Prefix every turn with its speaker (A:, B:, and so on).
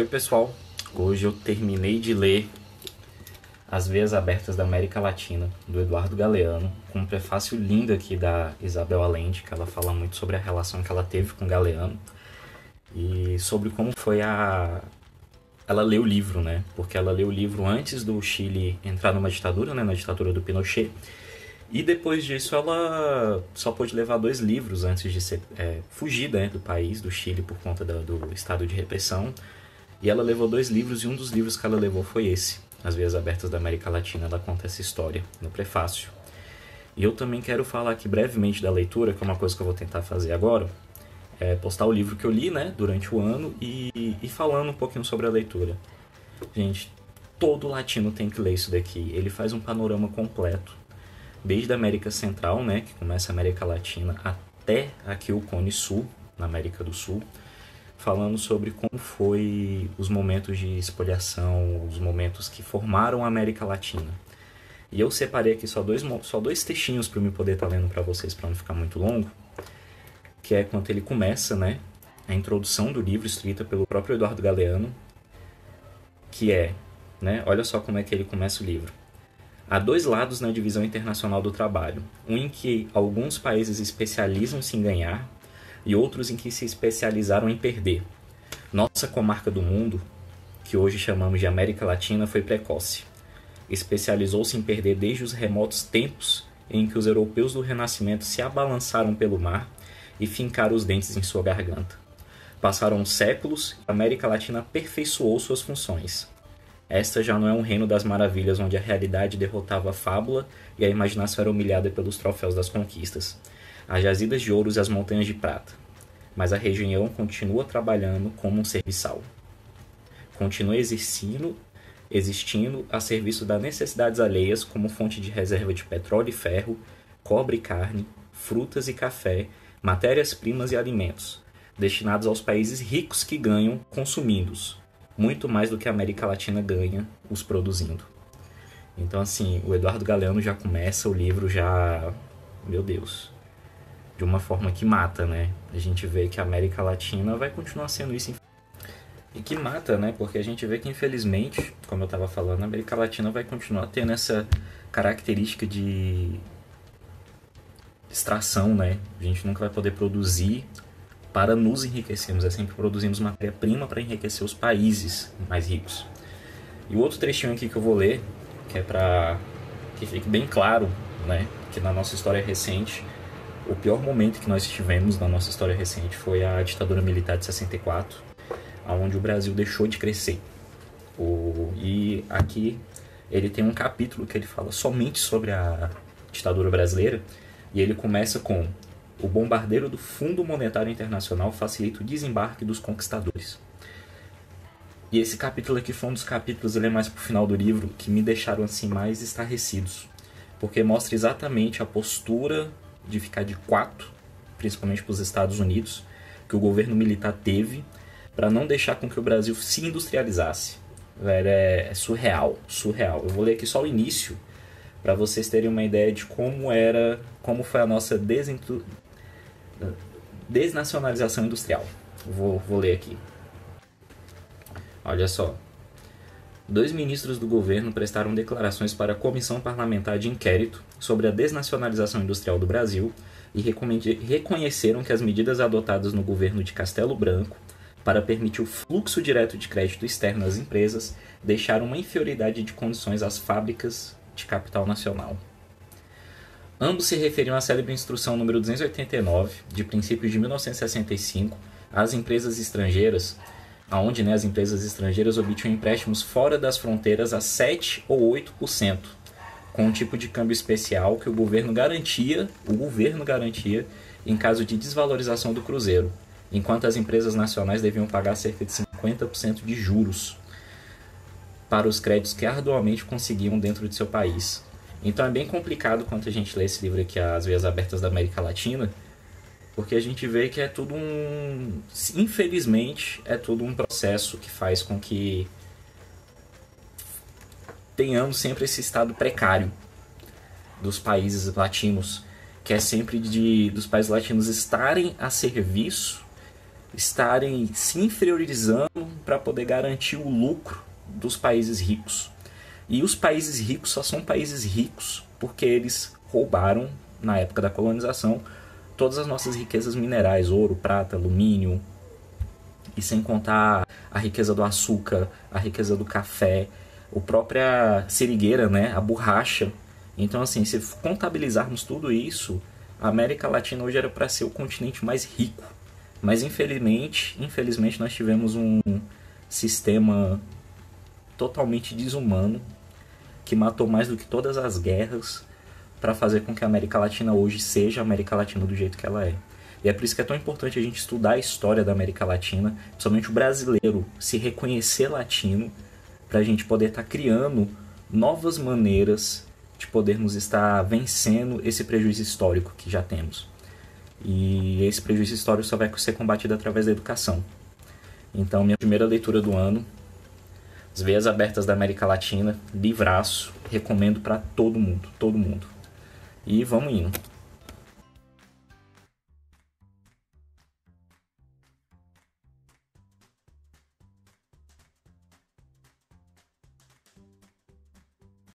A: Oi pessoal, hoje eu terminei de ler As Veias Abertas da América Latina, do Eduardo Galeano, com um prefácio lindo aqui da Isabel Allende, que ela fala muito sobre a relação que ela teve com Galeano e sobre como foi ela leu o livro, né? Porque ela leu o livro antes do Chile entrar numa ditadura, né? Na ditadura do Pinochet. E depois disso ela só pôde levar 2 livros antes de fugir, né, do país, do Chile, por conta do estado de repressão. E ela levou 2 livros e um dos livros que ela levou foi esse, As Veias Abertas da América Latina. Ela conta essa história no prefácio. E eu também quero falar aqui brevemente da leitura, que é uma coisa que eu vou tentar fazer agora. É postar o livro que eu li, né, durante o ano e falando um pouquinho sobre a leitura. Gente, todo latino tem que ler isso daqui. Ele faz um panorama completo, desde a América Central, né, que começa a América Latina, até aqui o Cone Sul, na América do Sul, falando sobre como foi os momentos de espoliação, os momentos que formaram a América Latina. E eu separei aqui só dois textinhos para eu poder estar lendo para vocês, para não ficar muito longo, que é quando ele começa, né, a introdução do livro, escrita pelo próprio Eduardo Galeano, que é, né, olha só como é que ele começa o livro. Há 2 lados na divisão internacional do trabalho, um em que alguns países especializam-se em ganhar e outros em que se especializaram em perder. Nossa comarca do mundo, que hoje chamamos de América Latina, foi precoce. Especializou-se em perder desde os remotos tempos em que os europeus do Renascimento se abalançaram pelo mar e fincaram os dentes em sua garganta. Passaram séculos e a América Latina aperfeiçoou suas funções. Esta já não é um reino das maravilhas onde a realidade derrotava a fábula e a imaginação era humilhada pelos troféus das conquistas, as jazidas de ouros e as montanhas de prata. Mas a região continua trabalhando como um serviçal. Continua existindo a serviço das necessidades alheias como fonte de reserva de petróleo e ferro, cobre e carne, frutas e café, matérias-primas e alimentos, destinados aos países ricos que ganham consumindo-os, muito mais do que a América Latina ganha os produzindo. Então, assim, o Eduardo Galeano já começa o livro já, meu Deus, de uma forma que mata, né? A gente vê que a América Latina vai continuar sendo isso. E que mata, né? Porque a gente vê que, infelizmente, como eu estava falando, a América Latina vai continuar tendo essa característica de extração, né? A gente nunca vai poder produzir para nos enriquecermos, é sempre produzimos matéria-prima para enriquecer os países mais ricos. E o outro trechinho aqui que eu vou ler, que é para que fique bem claro, né, que na nossa história recente, o pior momento que nós tivemos na nossa história recente foi a ditadura militar de 64, onde o Brasil deixou de crescer. E aqui ele tem um capítulo que ele fala somente sobre a ditadura brasileira, e ele começa com: o bombardeiro do Fundo Monetário Internacional facilita o desembarque dos conquistadores. E esse capítulo aqui foi um dos capítulos, ele é mais pro final do livro, que me deixaram assim mais estarrecidos. Porque mostra exatamente a postura de ficar de quatro, principalmente para os Estados Unidos, que o governo militar teve para não deixar com que o Brasil se industrializasse. Velho, é surreal, surreal. Eu vou ler aqui só o início, para vocês terem uma ideia de como foi a nossa desnacionalização industrial. Vou ler aqui. Olha só. 2 ministros do governo prestaram declarações para a Comissão Parlamentar de Inquérito sobre a desnacionalização industrial do Brasil e reconheceram que as medidas adotadas no governo de Castelo Branco para permitir o fluxo direto de crédito externo às empresas deixaram uma inferioridade de condições às fábricas de capital nacional. Ambos se referiam à célebre instrução número 289, de princípios de 1965, às empresas estrangeiras, onde, né, as empresas estrangeiras obtinham empréstimos fora das fronteiras a 7 ou 8%, com um tipo de câmbio especial que o governo garantia em caso de desvalorização do cruzeiro, enquanto as empresas nacionais deviam pagar cerca de 50% de juros para os créditos que arduamente conseguiam dentro de seu país. Então é bem complicado quando a gente lê esse livro aqui, As Veias Abertas da América Latina, porque a gente vê que é tudo infelizmente, é tudo um processo que faz com que tenhamos sempre esse estado precário dos países latinos, que é sempre dos países latinos estarem a serviço estarem se inferiorizando para poder garantir o lucro dos países ricos. E os países ricos só são países ricos porque eles roubaram, na época da colonização, todas as nossas riquezas minerais, ouro, prata, alumínio, e sem contar a riqueza do açúcar, a riqueza do café, a própria seringueira, né, a borracha. Então, assim, se contabilizarmos tudo isso, a América Latina hoje era para ser o continente mais rico. Mas, infelizmente, nós tivemos um sistema totalmente desumano que matou mais do que todas as guerras para fazer com que a América Latina hoje seja a América Latina do jeito que ela é. E é por isso que é tão importante a gente estudar a história da América Latina, principalmente o brasileiro, se reconhecer latino, para a gente poder estar criando novas maneiras de podermos estar vencendo esse prejuízo histórico que já temos. E esse prejuízo histórico só vai ser combatido através da educação. Então, minha primeira leitura do ano, As Veias Abertas da América Latina, livraço, recomendo para todo mundo, todo mundo. E vamos indo.